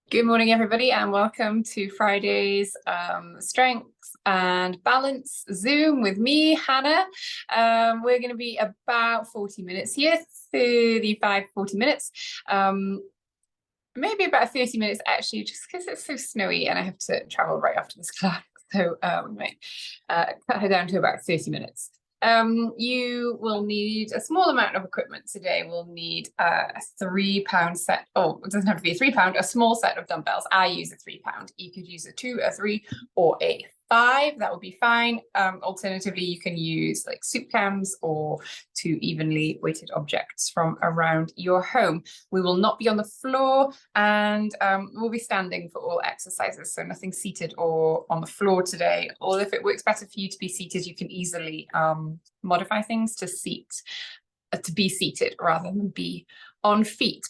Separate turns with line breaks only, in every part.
Good morning, everybody, and welcome to Friday's Strengths and Balance Zoom with me, Hannah. We're going to be about 40 minutes here, 35, 40 minutes. Maybe about 30 minutes, actually, just because it's so snowy and I have to travel right after this class. So we might cut her down to about 30 minutes. You will need a small amount of equipment today. We'll need a £3 set. Oh, it doesn't have to be a £3, a small set of dumbbells. I use a £3. You could use a 2, a 3, or a 5. That would be fine. Alternatively, you can use like soup cans or 2 evenly weighted objects from around your home. We will not be on the floor, and we'll be standing for all exercises, so nothing seated or on the floor today. Or if it works better for you to be seated, you can easily modify things to be seated rather than be on feet.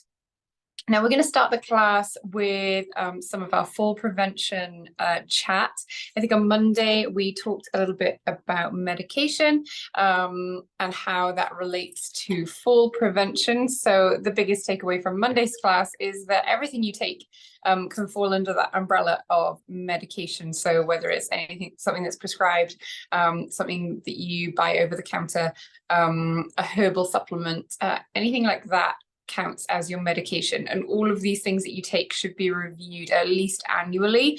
Now we're going to start the class with some of our fall prevention chat. I think on Monday we talked a little bit about medication and how that relates to fall prevention. So the biggest takeaway from Monday's class is that everything you take can fall under that umbrella of medication. So whether it's something that's prescribed, something that you buy over the counter, a herbal supplement, anything like that counts as your medication, and all of these things that you take should be reviewed at least annually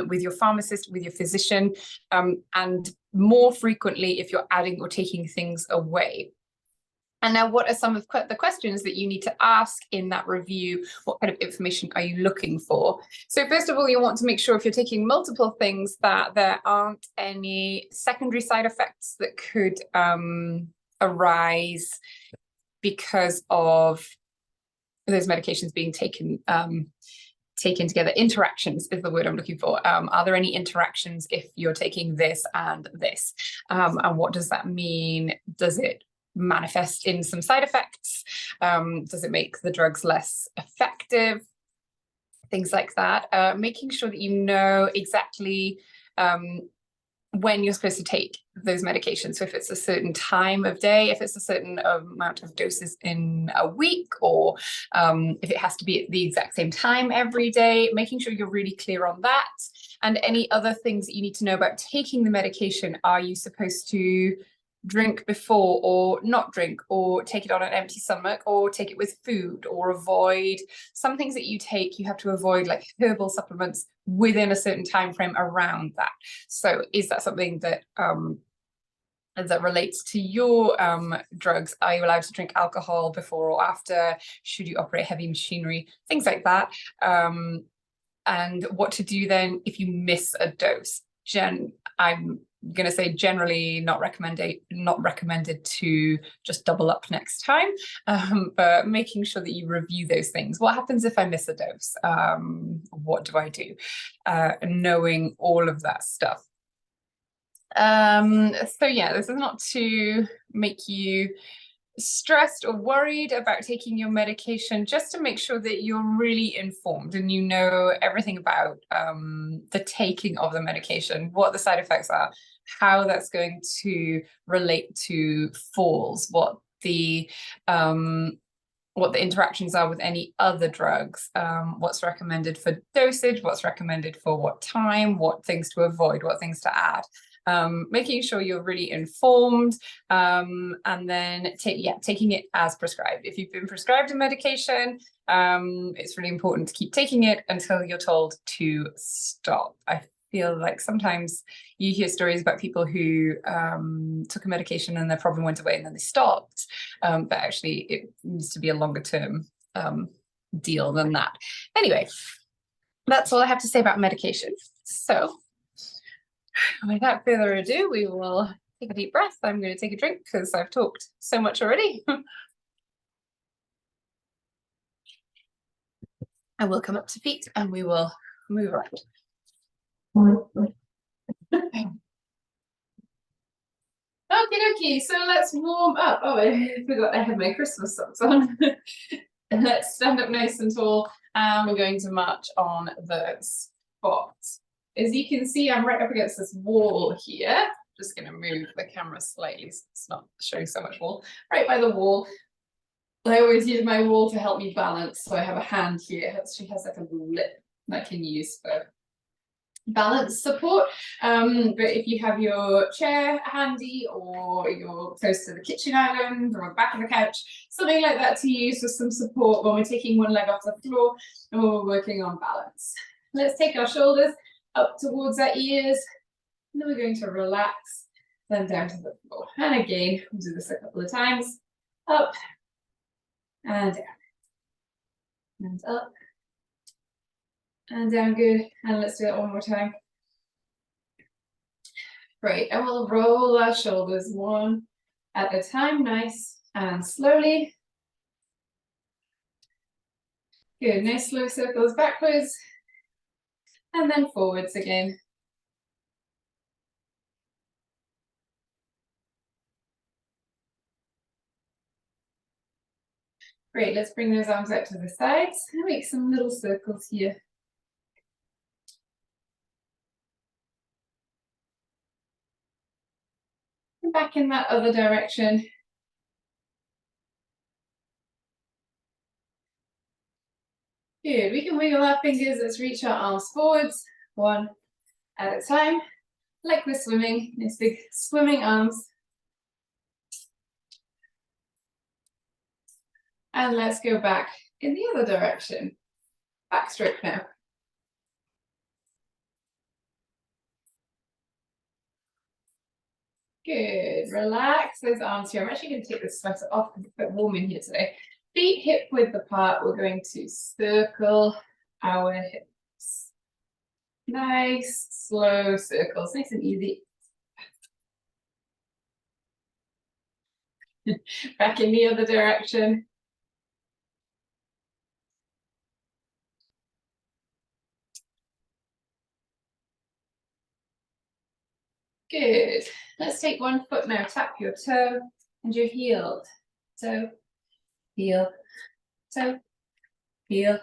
with your pharmacist, with your physician, and more frequently if you're adding or taking things away. And now, what are some of the questions that you need to ask in that review? What kind of information are you looking for? So first of all, you want to make sure if you're taking multiple things that there aren't any secondary side effects that could arise because of those medications being taken together. Interactions is the word I'm looking for. Are there any interactions if you're taking this and this? And what does that mean? Does it manifest in some side effects? Does it make the drugs less effective? Things like that. Making sure that you know exactly when you're supposed to take those medications. So if it's a certain time of day, if it's a certain amount of doses in a week, or if it has to be at the exact same time every day, making sure you're really clear on that. And any other things that you need to know about taking the medication. Are you supposed to drink before or not drink, or take it on an empty stomach, or take it with food, or avoid some things that you take? You have to avoid like herbal supplements within a certain time frame around that. So is that something that relates to your drugs? Are you allowed to drink alcohol before or after? Should you operate heavy machinery? Things like that. And what to do then if you miss a dose. I'm going to say generally not recommended to just double up next time, but making sure that you review those things. What happens if I miss a dose? What do I do? Knowing all of that stuff. So yeah, this is not to make you stressed or worried about taking your medication, just to make sure that you're really informed and you know everything about the taking of the medication, what the side effects are, how that's going to relate to falls, what the interactions are with any other drugs, what's recommended for dosage, what's recommended for what time, what things to avoid, what things to add. Making sure you're really informed, and then taking it as prescribed. If you've been prescribed a medication, it's really important to keep taking it until you're told to stop. I feel like sometimes you hear stories about people who took a medication and their problem went away and then they stopped, but actually it needs to be a longer term deal than that. Anyway, that's all I have to say about medication. So without further ado, we will take a deep breath. I'm going to take a drink because I've talked so much already. And we'll come up to feet and we will move around. Okay, so let's warm up. Oh, I forgot I had my Christmas socks on. Let's stand up nice and tall, and we're going to march on the spot. As you can see, I'm right up against this wall here. Just going to move the camera slightly so it's not showing so much wall. Right by the wall. I always use my wall to help me balance. So I have a hand here. She has like a lip that I can use for balance support. But if you have your chair handy or you're close to the kitchen island or the back of the couch, something like that to use for some support when we're taking one leg off the floor and when we're working on balance. Let's take our shoulders up towards our ears, and then we're going to relax, then down to the floor. And again, we'll do this a couple of times. Up and down, and up and down. Good. And let's do that one more time. Great. And we'll roll our shoulders one at a time, nice and slowly. Good. Nice slow circles backwards and then forwards again. Great. Let's bring those arms out to the sides and make some little circles here. And back in that other direction. Good. We can wiggle our fingers. Let's reach our arms forwards, one at a time, like we're swimming. Nice big swimming arms. And let's go back in the other direction. Backstroke now. Good. Relax those arms here. I'm actually going to take this sweater off because it's a bit warm in here today. Feet hip width apart. We're going to circle our hips. Nice, slow circles. Nice and easy. Back in the other direction. Good. Let's take one foot now. Tap your toe and your heel. Toe, heel, toe, heel,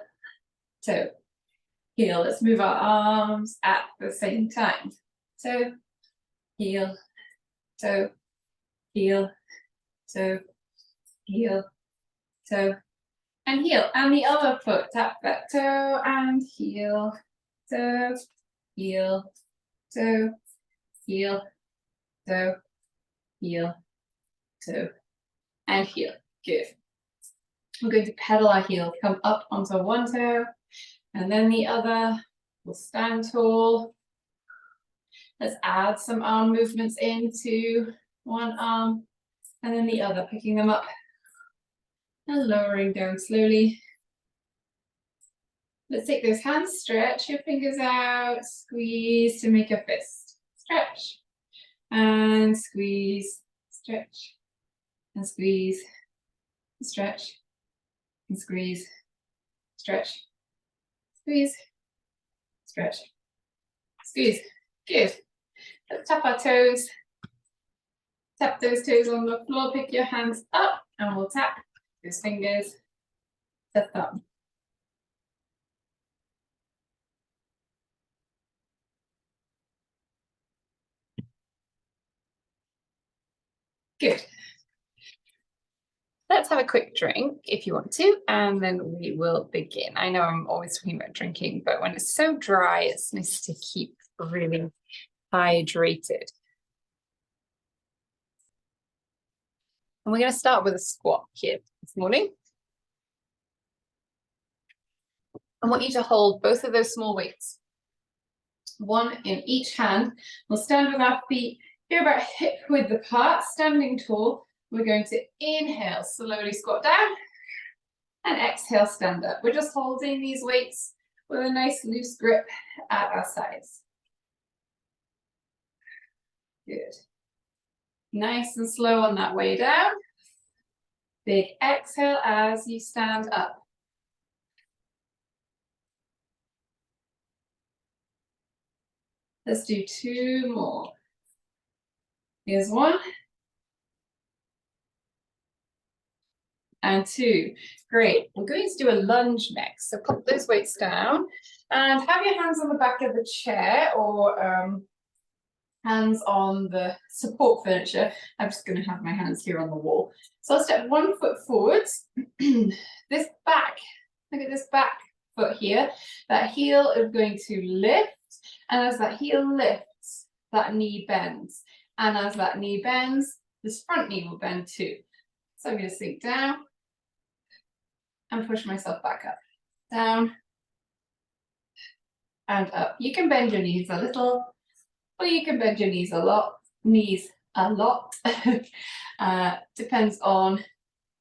toe, heel. Let's move our arms at the same time. Toe, heel, toe, heel, toe, heel, toe, and heel. And the other foot. Tap that toe and heel, toe, heel, toe, heel, toe, heel, toe, and heel. Good. We're going to pedal our heel, come up onto one toe, and then the other. We'll stand tall. Let's add some arm movements into one arm, and then the other, picking them up and lowering down slowly. Let's take those hands, stretch your fingers out, squeeze to make a fist. Stretch, and squeeze, stretch, and squeeze, stretch, and squeeze, stretch, squeeze, stretch, squeeze. Good. Let's tap our toes. Tap those toes on the floor, pick your hands up, and we'll tap those fingers to thumb. Good. Let's have a quick drink if you want to, and then we will begin. I know I'm always talking about drinking, but when it's so dry, it's nice to keep really hydrated. And we're going to start with a squat here this morning. I want you to hold both of those small weights, one in each hand. We'll stand with our feet here about hip width apart, standing tall. We're going to inhale, slowly squat down, and exhale, stand up. We're just holding these weights with a nice loose grip at our sides. Good. Nice and slow on that way down. Big exhale as you stand up. Let's do two more. Here's one. And two. Great. We're going to do a lunge next. So put those weights down and have your hands on the back of the chair or hands on the support furniture. I'm just going to have my hands here on the wall. So I'll step 1 foot forwards. This back, look at this back foot here. That heel is going to lift, and as that heel lifts, that knee bends. And as that knee bends, this front knee will bend too. So I'm going to sink down and push myself back up. Down and up. You can bend your knees a little, or you can bend your knees a lot. Depends on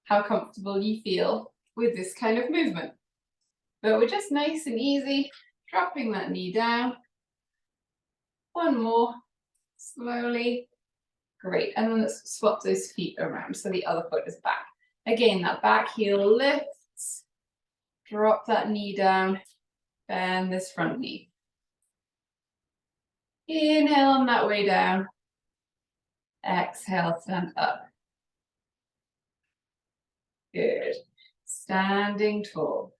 how comfortable you feel with this kind of movement. But we're just nice and easy, dropping that knee down. One more, slowly. Great, and then let's swap those feet around so the other foot is back. Again, that back heel lifts, drop that knee down, bend this front knee. Inhale on that way down, exhale, stand up. Good, standing tall.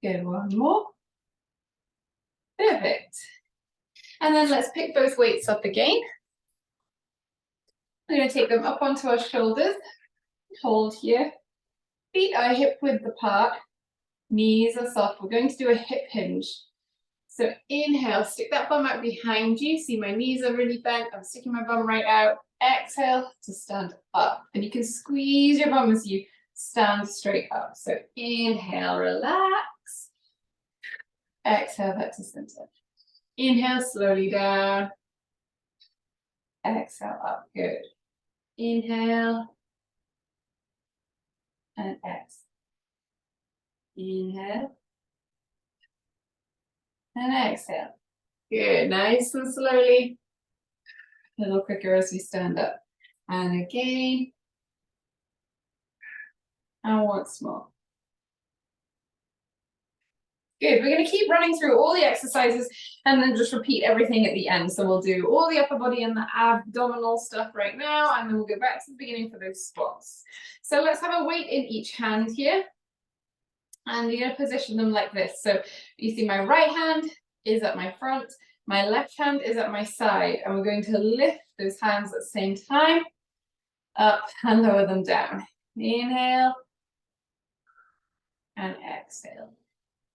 Good, one more. Perfect. And then let's pick both weights up again. We're going to take them up onto our shoulders, hold here. Feet are hip width apart, knees are soft. We're going to do a hip hinge. So inhale, stick that bum out behind you. See, my knees are really bent. I'm sticking my bum right out. Exhale to stand up. And you can squeeze your bum as you stand straight up. So inhale, relax. Exhale back to center. Inhale, slowly down. Exhale up, good. Inhale. And exhale. Inhale. And exhale. Good, nice and slowly. A little quicker as we stand up. And again. And once more. Good, we're going to keep running through all the exercises and then just repeat everything at the end. So we'll do all the upper body and the abdominal stuff right now, and then we'll go back to the beginning for those squats. So let's have a weight in each hand here. And you're going to position them like this. So you see my right hand is at my front, my left hand is at my side, and we're going to lift those hands at the same time, up and lower them down. Inhale and exhale.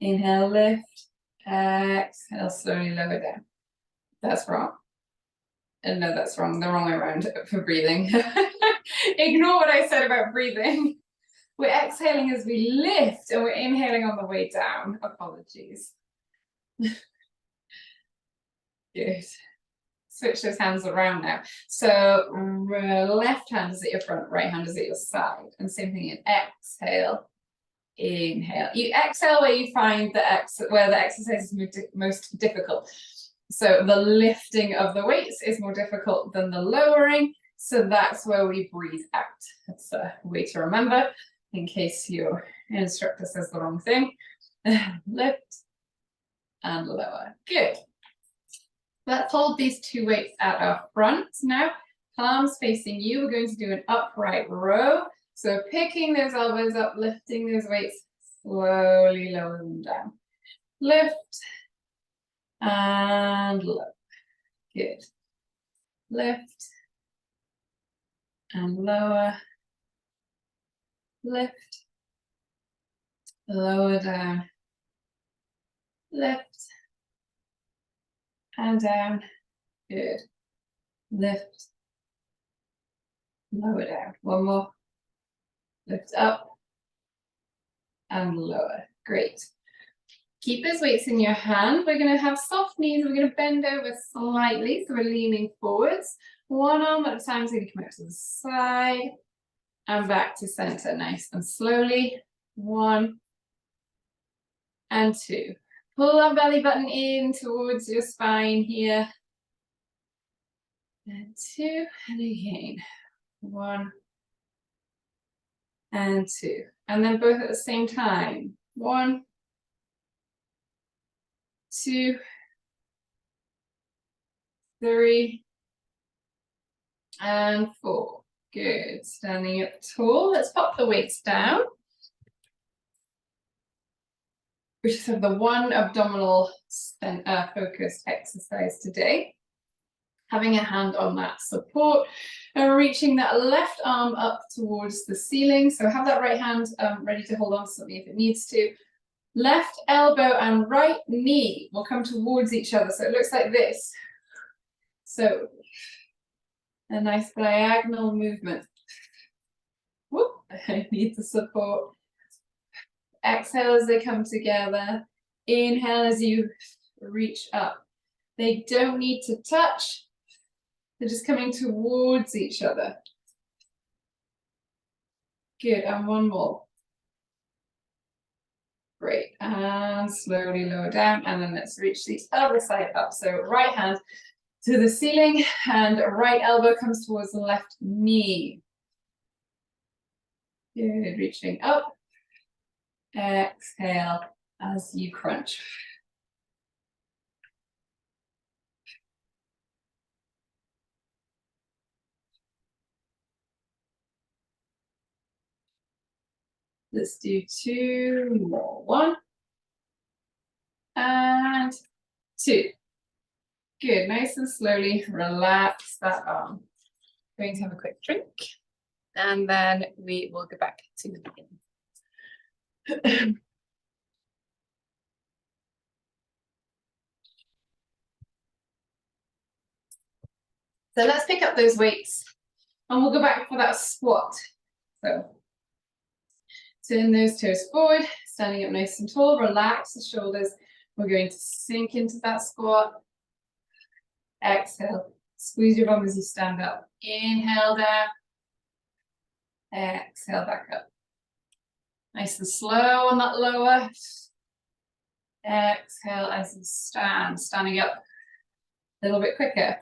Inhale, lift, exhale, slowly lower down. That's wrong. And no, that's wrong. The wrong way around for breathing. Ignore what I said about breathing. We're exhaling as we lift, and we're inhaling on the way down. Apologies. Good. Switch those hands around now. So left hand is at your front, right hand is at your side. And same thing in exhale. Inhale. You exhale where you find where the exercise is most difficult. So the lifting of the weights is more difficult than the lowering. So that's where we breathe out. That's a way to remember in case your instructor says the wrong thing. Lift and lower. Good. Let's hold these two weights at our front now. Palms facing you. We're going to do an upright row. So picking those elbows up, lifting those weights, slowly lower them down. Lift and lower. Good. Lift and lower. Lift. Lower down. Lift and down. Good. Lift. Lower down. One more. Lift up and lower. Great. Keep those weights in your hand. We're going to have soft knees. We're going to bend over slightly. So we're leaning forwards. One arm at a time. So you come out to the side and back to center. Nice and slowly. 1 and 2. Pull that belly button in towards your spine here. And 2. And again. 1 and 2. And then both at the same time. 1, 2, 3, and 4. Good. Standing up tall. Let's pop the weights down. which is sort of the one abdominal focused exercise today. Having a hand on that support and reaching that left arm up towards the ceiling. So have that right hand ready to hold on to something if it needs to. Left elbow and right knee will come towards each other. So it looks like this. So a nice diagonal movement. Whoop, I need the support. Exhale as they come together. Inhale as you reach up. They don't need to touch. They're just coming towards each other. Good, and one more. Great, and slowly lower down, and then let's reach the other side up. So right hand to the ceiling, and right elbow comes towards the left knee. Good, reaching up. Exhale as you crunch. Let's do two more. One and two. Good, nice and slowly relax that arm. Going to have a quick drink, and then we will go back to the beginning. So let's pick up those weights, and we'll go back for that squat. So turn those toes forward, standing up nice and tall, relax the shoulders. We're going to sink into that squat. Exhale, squeeze your bum as you stand up. Inhale down. Exhale back up. Nice and slow on that lower. Exhale as you stand, standing up a little bit quicker.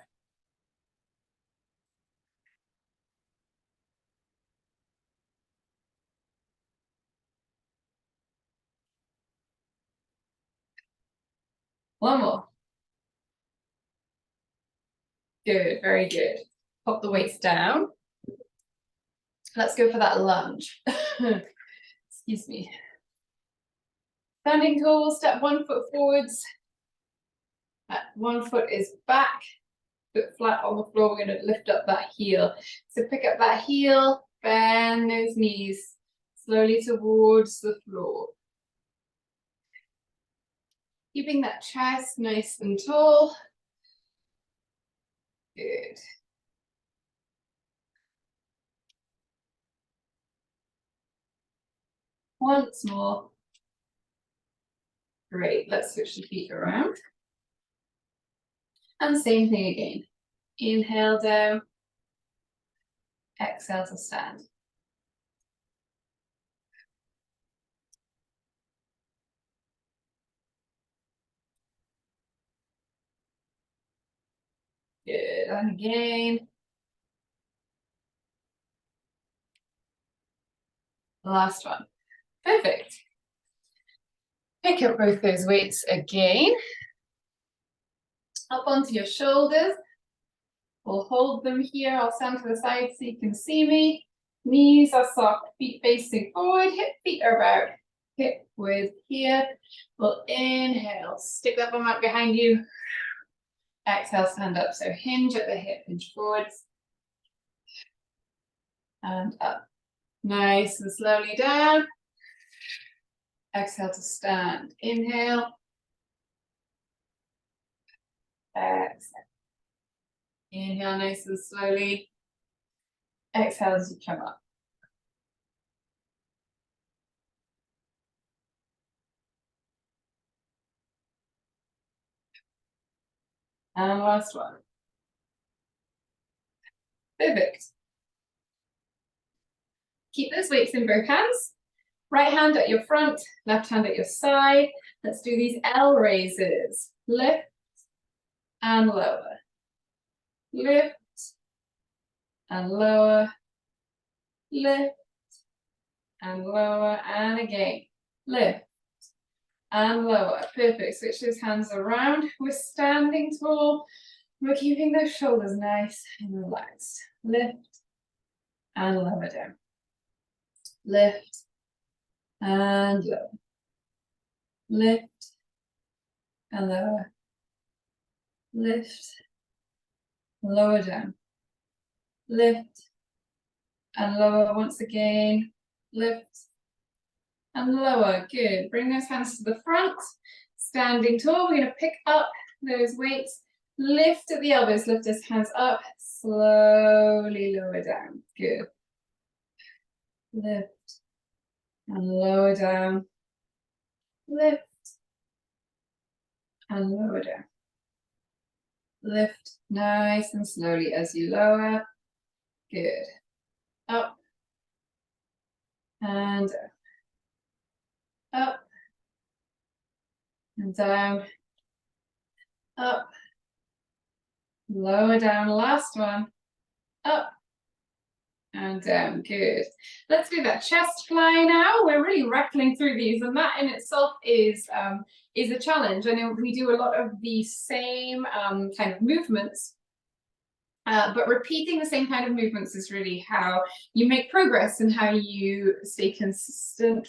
One more. Good, very good. Pop the weights down. Let's go for that lunge. Excuse me. Standing tall, step 1 foot forwards. That 1 foot is back, foot flat on the floor. We're going to lift up that heel. So pick up that heel, bend those knees slowly towards the floor. Keeping that chest nice and tall. Good. Once more. Great, let's switch the feet around. And same thing again. Inhale down. Exhale to stand. Good, and again. Last one. Perfect. Pick up both those weights again. Up onto your shoulders. We'll hold them here. I'll stand to the side so you can see me. Knees are soft, feet facing forward, hip feet are about hip width here. We'll inhale, stick that bum out behind you. Exhale, stand up. So hinge at the hip, hinge forwards. And up. Nice and slowly down. Exhale to stand. Inhale. Exhale. Inhale nice and slowly. Exhale as you come up. And last one. Perfect. Keep those weights in both hands. Right hand at your front, left hand at your side. Let's do these L raises. Lift and lower. Lift and lower. Lift and lower. And again. Lift and lower. Perfect. Switch those hands around. We're standing tall. We're keeping those shoulders nice and relaxed. Lift and lower down. Lift and lower. lift, and lower, lift, lower down, lift, and lower once again, lift, and lower. Good. Bring those hands to the front, standing tall. We're going to pick up those weights, lift at the elbows, lift those hands up, slowly lower down. Good. Lift, and lower down, lift, and lower down. Lift nice and slowly as you lower. Good. Up and down. Up and down. Up. Lower down. Last one. Up and down. Good. Let's do that chest fly now. We're really rattling through these, and that in itself is a challenge. I know we do a lot of the same kind of movements, but repeating the same kind of movements is really how you make progress and how you stay consistent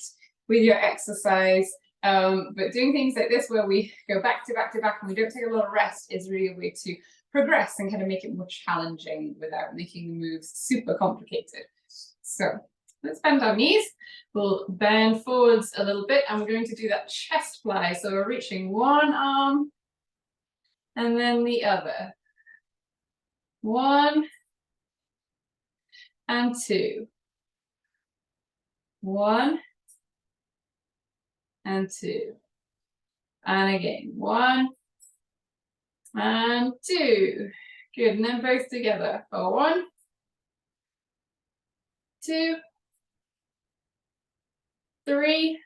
with your exercise. But doing things like this where we go back to back to back and we don't take a lot of rest is really a way to progress and kind of make it more challenging without making the moves super complicated. So let's bend our knees. We'll bend forwards a little bit and we're going to do that chest fly. So we're reaching one arm and then the other. 1 and 2. 1 and 2. And again, 1 and 2. Good, and then both together for 1, 2, 3,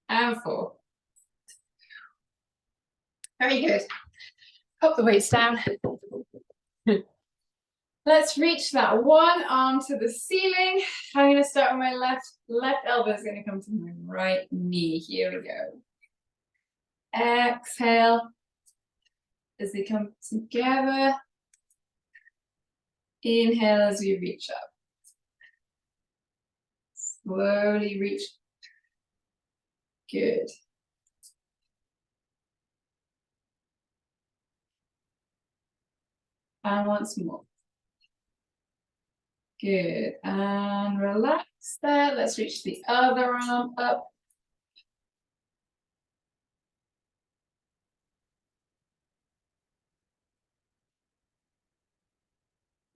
and 4. Very good. Pop the weights down. Let's reach that one arm to the ceiling. I'm going to start with my left. Left elbow is going to come to my right knee. Here we go. Exhale as they come together. Inhale as you reach up. Slowly reach. Good. And once more. Good. And relax there. Let's reach the other arm up.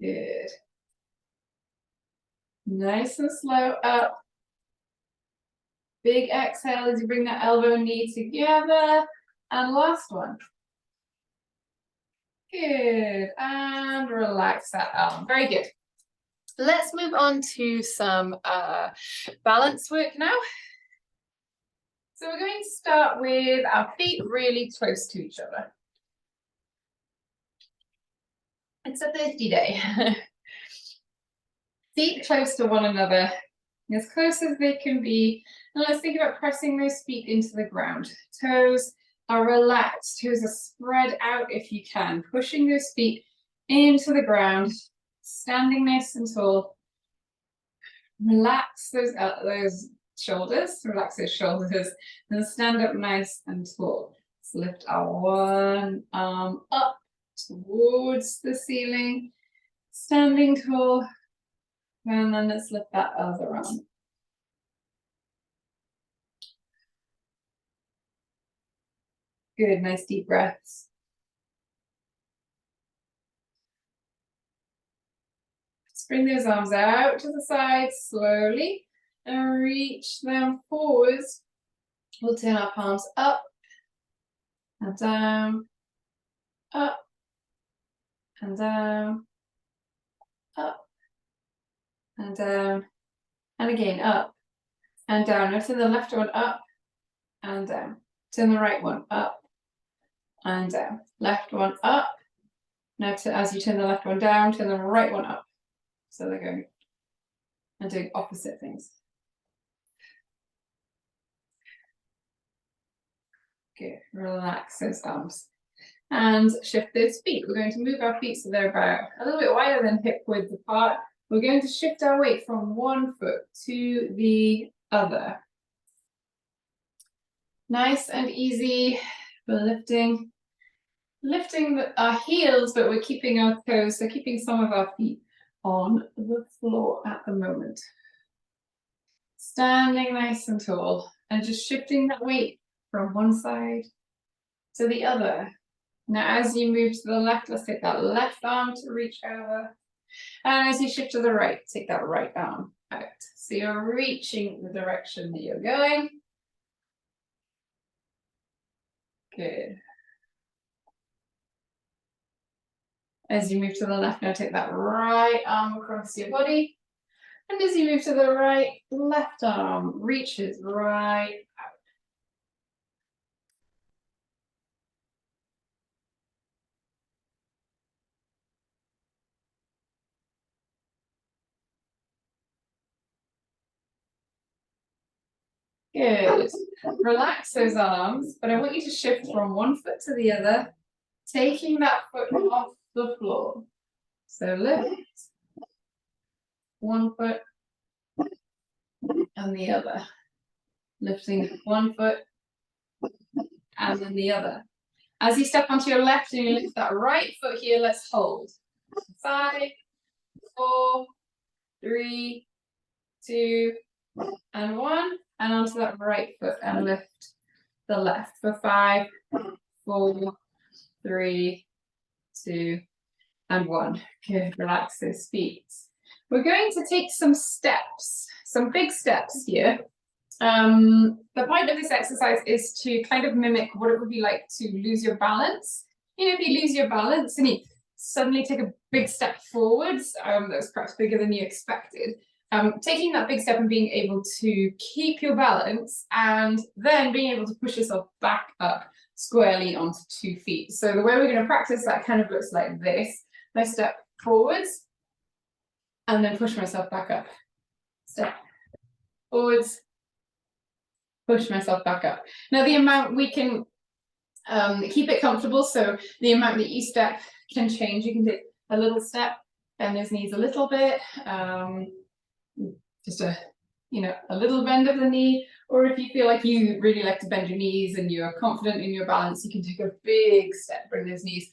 Good. Nice and slow up. Big exhale as you bring that elbow and knee together. And last one. Good. And relax that arm. Very good. Let's move on to some balance work now. So we're going to start with our feet really close to each other. It's a thirsty day. Feet close to one another, as close as they can be. And let's think about pressing those feet into the ground. Toes are relaxed, toes are spread out if you can. Pushing those feet into the ground, standing nice and tall. Relax those shoulders, and stand up nice and tall. Let's lift our one arm up towards the ceiling, standing tall, and then let's lift that other arm. Good, nice deep breaths. Bring those arms out to the side slowly and reach them forwards. We'll turn our palms up and down, up and down, up and down, and again up and down. Now turn the left one up and down. Turn the right one up and down. Left one up. Now as you turn the left one down, turn the right one up. So they're going and doing opposite things. Good. Relax those arms. And shift those feet. We're going to move our feet so they're about a little bit wider than hip width apart. We're going to shift our weight from one foot to the other. Nice and easy. We're lifting our heels, but we're keeping our toes, so keeping some of our feet on the floor at the moment. Standing nice and tall and just shifting that weight from one side to the other. Now, as you move to the left, let's take that left arm to reach over. And as you shift to the right, take that right arm out. So you're reaching the direction that you're going. Good. As you move to the left, now take that right arm across your body. And as you move to the right, left arm reaches right out. Good. Relax those arms, but I want you to shift from one foot to the other, taking that foot off the floor. So lift one foot and the other. Lifting one foot and then the other. As you step onto your left and you lift that right foot here, let's hold. 5, 4, 3, 2, and 1. And onto that right foot and lift the left for 5, 4, 3, 2, and 1. Good, relax those feet. We're going to take some steps, some big steps here. The point of this exercise is to kind of mimic what it would be like to lose your balance. You know, if you lose your balance and you suddenly take a big step forwards, that's perhaps bigger than you expected. Taking that big step and being able to keep your balance and then being able to push yourself back up squarely onto 2 feet. So the way we're going to practice that kind of looks like this. I step forwards and then push myself back up. Step forwards, push myself back up. Now the amount we can keep it comfortable, so the amount that you step can change. You can take a little step, bend those knees a little bit, just a little bend of the knee, or if you feel like you really like to bend your knees and you're confident in your balance, you can take a big step, bring those knees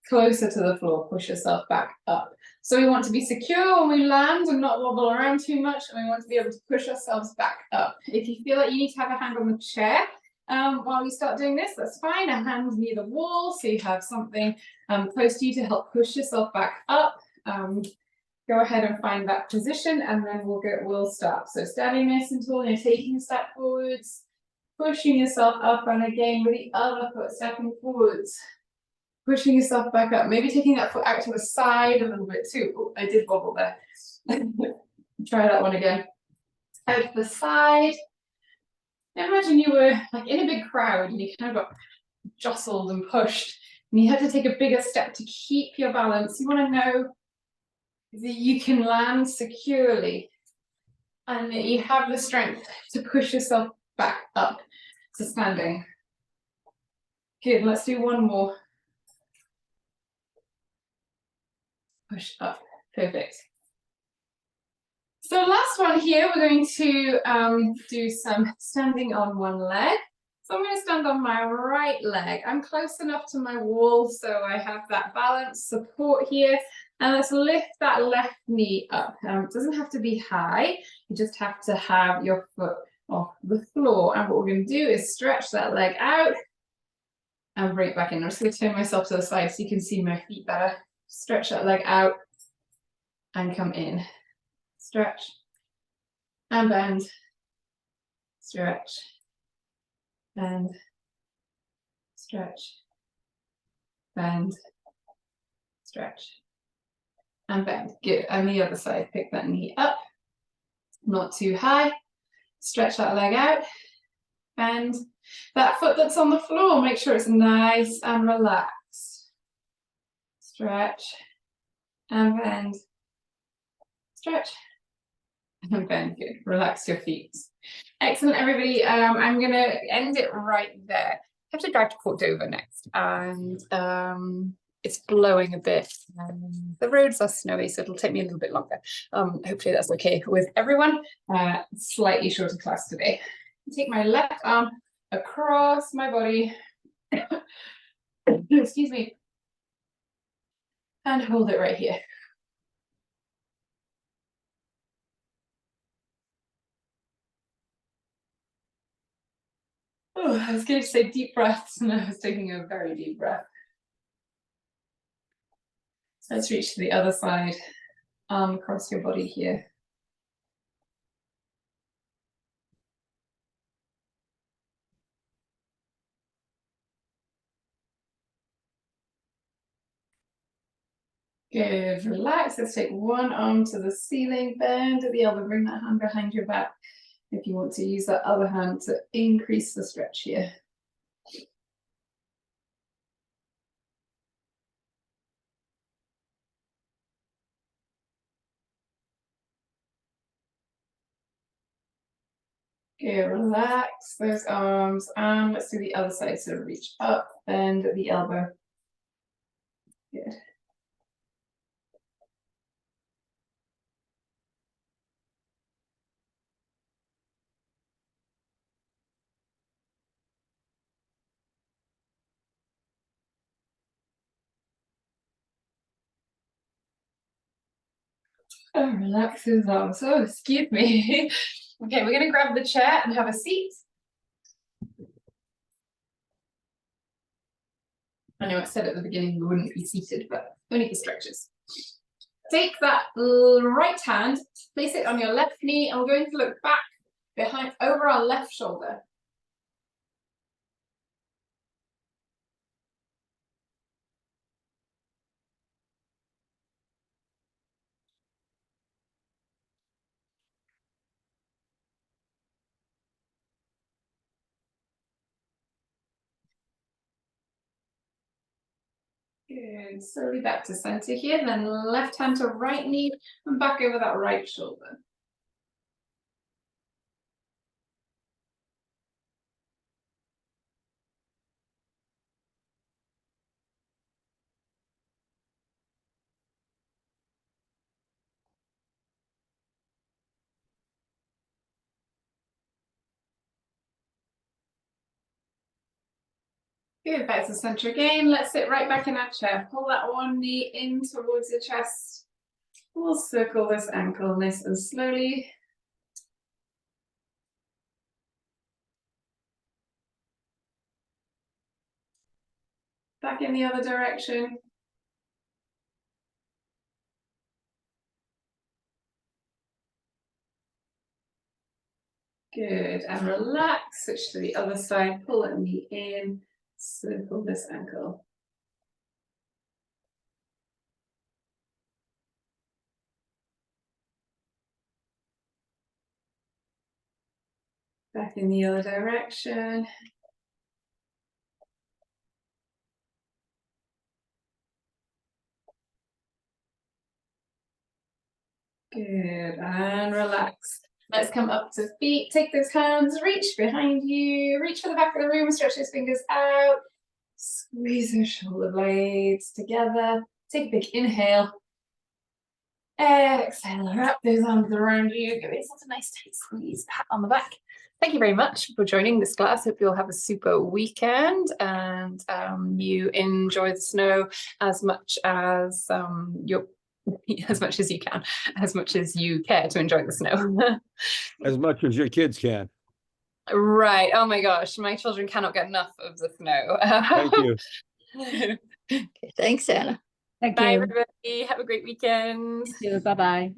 closer to the floor, push yourself back up. So we want to be secure when we land and not wobble around too much, and we want to be able to push ourselves back up. If you feel like you need to have a hand on the chair while we start doing this, that's fine. A hand near the wall, so you have something close to you to help push yourself back up. Go ahead and find that position, and then we'll start. So standing nice and tall, you're taking a step forwards, pushing yourself up, and again with the other foot stepping forwards, pushing yourself back up. Maybe taking that foot out to the side a little bit too. Oh, I did wobble there. Try that one again. Out to the side. Now imagine you were like in a big crowd and you kind of got jostled and pushed, and you had to take a bigger step to keep your balance. You want to know that you can land securely and that you have the strength to push yourself back up to standing. Good, let's do one more. Push up, perfect. So last one here, we're going to do some standing on one leg. So I'm going to stand on my right leg. I'm close enough to my wall so I have that balance support here. And let's lift that left knee up. It doesn't have to be high. You just have to have your foot off the floor. And what we're going to do is stretch that leg out and bring it back in. I'm just going to turn myself to the side so you can see my feet better. Stretch that leg out and come in. Stretch and bend. Stretch. Bend. Stretch. Bend. Stretch. And bend. Good. And the other side, pick that knee up, not too high. Stretch that leg out. Bend. That foot that's on the floor, make sure it's nice and relaxed. Stretch and bend. Stretch and bend. Good. Relax your feet. Excellent, everybody. I'm going to end it right there. I have to drive to Cordova next, and it's blowing a bit. The roads are snowy, so it'll take me a little bit longer. Hopefully that's okay with everyone. Slightly shorter class today. Take my left arm across my body. Excuse me. And hold it right here. Oh, I was going to say deep breaths, and I was taking a very deep breath. So let's reach to the other side, arm across your body here. Good, relax. Let's take one arm to the ceiling, bend at the elbow, bring that hand behind your back. If you want to use that other hand to increase the stretch here. Good, relax those arms, and let's do the other side. So reach up, bend at the elbow. Good. Oh, relax those arms. Oh, excuse me. Okay, we're going to grab the chair and have a seat. I know I said at the beginning we wouldn't be seated, but only for stretches. Take that right hand, place it on your left knee, and we're going to look back behind over our left shoulder. Good. Slowly back to center here, then left hand to right knee and back over that right shoulder. Good, back to center again. Let's sit right back in our chair. Pull that one knee in towards your chest. We'll circle this ankle nice and slowly. Back in the other direction. Good, and relax. Switch to the other side. Pull that knee in. Circle this ankle. Back in the other direction. Good, and relax. Let's come up to feet. Take those hands, reach behind you, reach for the back of the room, stretch those fingers out. Squeeze those shoulder blades together. Take a big inhale. Exhale, wrap those arms around you. Give yourself a nice tight squeeze, pat on the back. Thank you very much for joining this class. Hope you'll have a super weekend and you enjoy the snow as much as as much as you can, as much as you care to enjoy the snow.
As much as your kids can.
Right. Oh my gosh, my children cannot get enough of the snow.
Thank you.
Okay, thanks, Anna.
Bye, everybody. Have a great weekend.
Bye-bye.